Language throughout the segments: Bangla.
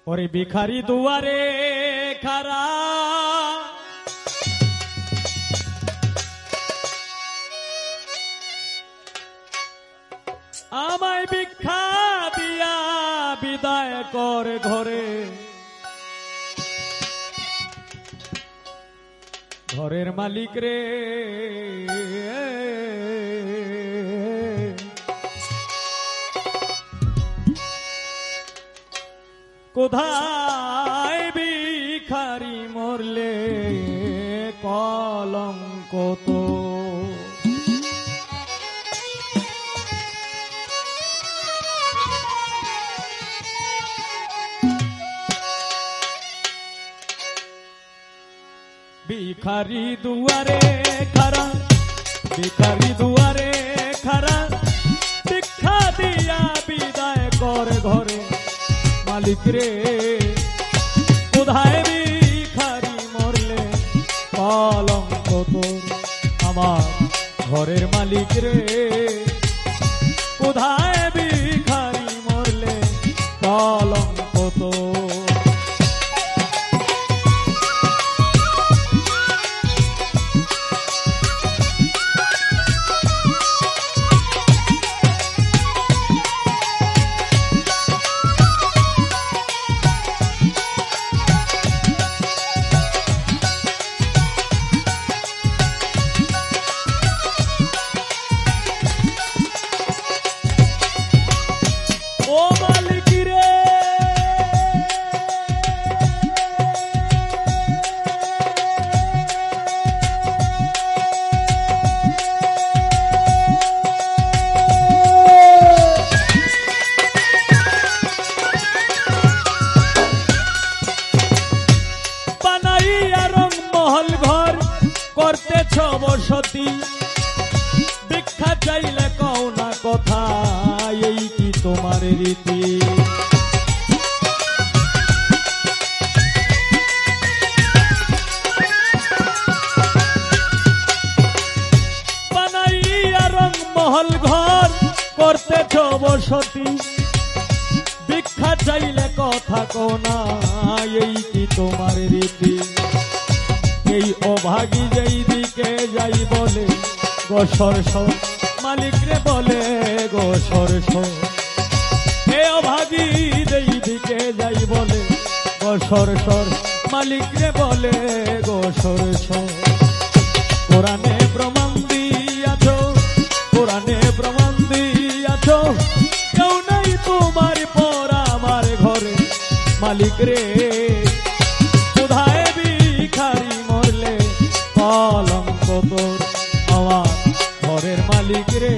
ওরে ভিখারি দুয়ারে খারা আমায় ভিক্ষা দিয়া বিদায় কর ঘরে, ঘরের মালিক রে কোথায় ভিখারি মরলে কলঙ্ক তো। ভিখারি দুয়ারে খারা, ভিখারি দুয়ারে খারা, ভিক্ষা দিয়া বিদায় কর ঘরে মালিক রে কোথায় ভিখারি মরলে কলঙ্ক তোর। আমার ঘরের মালিক রে কোথায় ভিখারি মরলে কলঙ্ক তোর। করতেছ বসতি ভিক্ষা চাইলে কও না কথা, এই কি তোমার রীতি। বানাইয়া রং মহল ঘর করতেছ বসতি ভিক্ষা চাইলে কথা কও না, এই কি তোমার রীতি। এই অভাগী যেই দিকে যাই বলে গো সরস মালিক রে বলে গো সরস। এ অভাগী যেই দিকে যাই বলে গো সরস মালিক রে বলে গো সরস। কোরআনে প্রমাণ দিয়াছ, কোরআনে প্রমাণ দিয়াছ, কেউ নাই তোমার পর আমার ঘরে মালিক রে কোথায় ভিখারি মরলে কলঙ্ক তোর। আমার ঘরের মালিক রে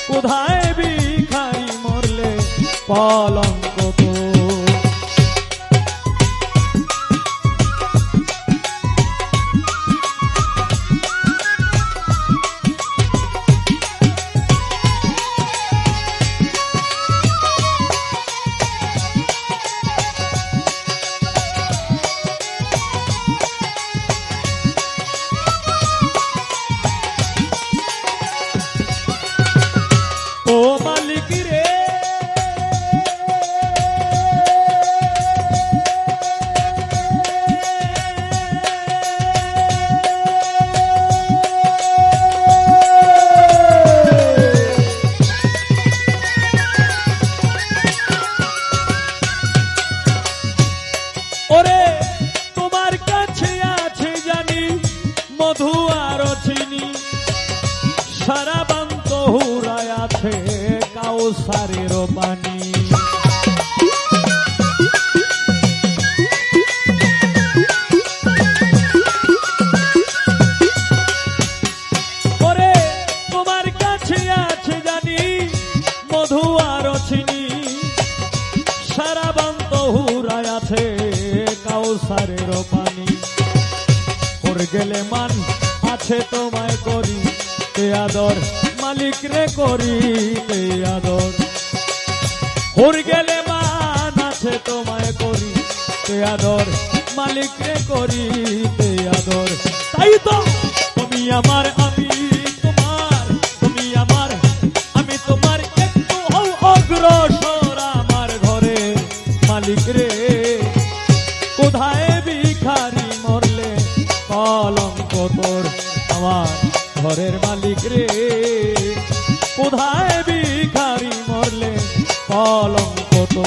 কোথায় ভিখারি মরলে কলঙ্ক তোর। ওরে তোমার কাছে আছে জানি মধু আর চিনি, সারা বান্ত হুরায় আছে কাউসারের পানি। ওরে তোমার কাছে আছে জানি মধু আর চিনি, সারা বান্ত হুরায় আছে কাউসারের পানি। ওর গেলে মান আছে তোমায় করি তে আদর মালিক রে করি তে আদর। ওর গেলে মান আছে তোমায় করি তে আদর মালিক রে করি তে আদর। তাই তো তুমি আমার আমি তোমার, তুমি আমার আমি তোমার, একটু হও অগ্রসর আমার ঘরে মালিক আমার ঘরের মালিক রে, কোথায় ভিখারি মরলে কলঙ্ক তো।